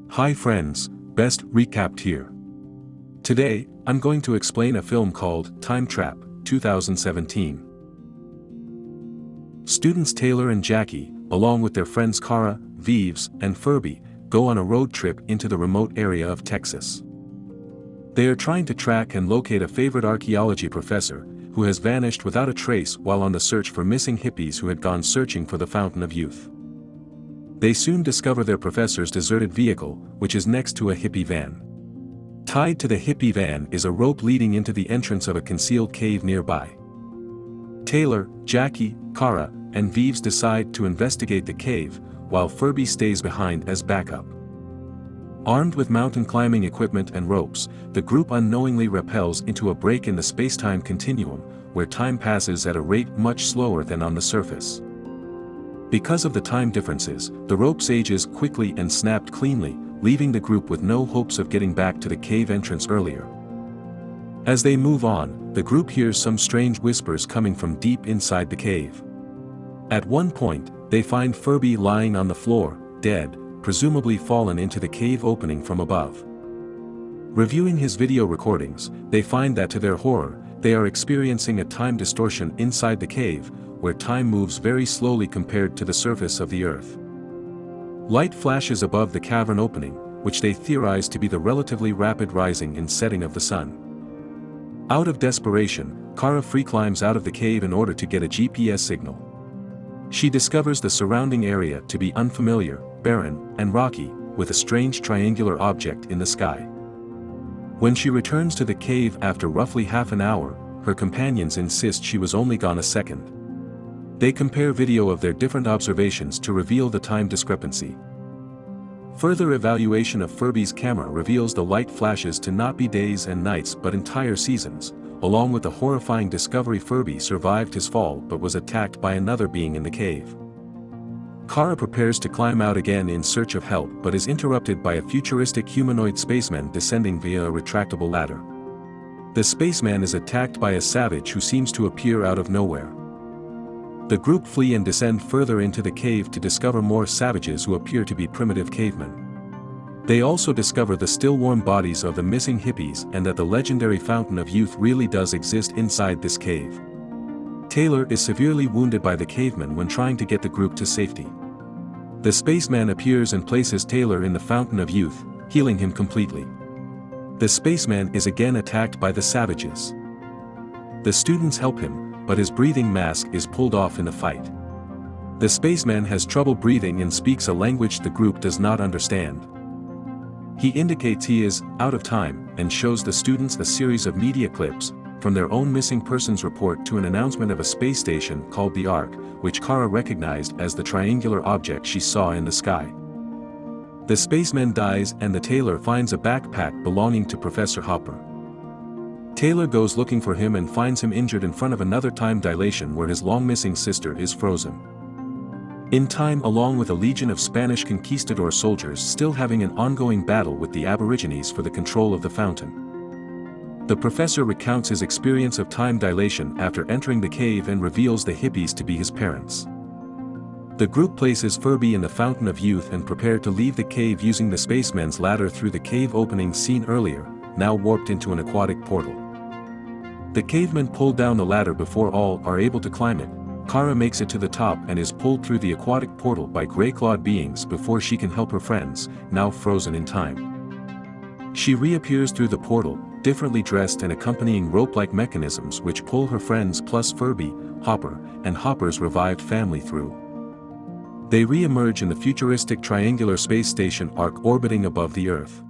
Hi friends, best recapped here. Today, I'm going to explain a film called Time Trap, 2017. Students Taylor and Jackie, along with their friends Kara, Vives, and Furby, go on a road trip into the remote area of Texas. They are trying to track and locate a favorite archaeology professor, who has vanished without a trace while on the search for missing hippies who had gone searching for the Fountain of Youth. They soon discover their professor's deserted vehicle, which is next to a hippie van. Tied to the hippie van is a rope leading into the entrance of a concealed cave nearby. Taylor, Jackie, Kara, and Vives decide to investigate the cave, while Furby stays behind as backup. Armed with mountain climbing equipment and ropes, the group unknowingly rappels into a break in the space-time continuum, where time passes at a rate much slower than on the surface. Because of the time differences, the ropes ages quickly and snapped cleanly, leaving the group with no hopes of getting back to the cave entrance earlier. As they move on, the group hears some strange whispers coming from deep inside the cave. At one point, they find Furby lying on the floor, dead, presumably fallen into the cave opening from above. Reviewing his video recordings, they find that to their horror, they are experiencing a time distortion inside the cave, where time moves very slowly compared to the surface of the Earth. Light flashes above the cavern opening, which they theorize to be the relatively rapid rising and setting of the sun. Out of desperation, Kara free climbs out of the cave in order to get a GPS signal. She discovers the surrounding area to be unfamiliar, barren, and rocky, with a strange triangular object in the sky. When she returns to the cave after roughly half an hour, her companions insist she was only gone a second. They compare video of their different observations to reveal the time discrepancy. Further evaluation of Furby's camera reveals the light flashes to not be days and nights but entire seasons, along with the horrifying discovery Furby survived his fall but was attacked by another being in the cave. Kara prepares to climb out again in search of help but is interrupted by a futuristic humanoid spaceman descending via a retractable ladder. The spaceman is attacked by a savage who seems to appear out of nowhere. The group flee and descend further into the cave to discover more savages who appear to be primitive cavemen. They also discover the still warm bodies of the missing hippies and that the legendary Fountain of Youth really does exist inside this cave. Taylor is severely wounded by the cavemen when trying to get the group to safety. The spaceman appears and places Taylor in the Fountain of Youth, healing him completely. The spaceman is again attacked by the savages. The students help him, but his breathing mask is pulled off in the fight. The spaceman has trouble breathing and speaks a language the group does not understand. He indicates he is out of time and shows the students a series of media clips, from their own missing persons report to an announcement of a space station called the Ark, which Kara recognized as the triangular object she saw in the sky. The spaceman dies and the Taylor finds a backpack belonging to Professor Hopper. Taylor goes looking for him and finds him injured in front of another time dilation where his long-missing sister is frozen. In time, along with a legion of Spanish conquistador soldiers still having an ongoing battle with the Aborigines for the control of the fountain. The professor recounts his experience of time dilation after entering the cave and reveals the hippies to be his parents. The group places Furby in the Fountain of Youth and prepare to leave the cave using the spaceman's ladder through the cave opening seen earlier, now warped into an aquatic portal. The cavemen pull down the ladder before all are able to climb it. Kara makes it to the top and is pulled through the aquatic portal by gray-clawed beings before she can help her friends, now frozen in time. She reappears through the portal, differently dressed and accompanying rope-like mechanisms which pull her friends plus Furby, Hopper, and Hopper's revived family through. They re-emerge in the futuristic triangular space station Ark orbiting above the Earth.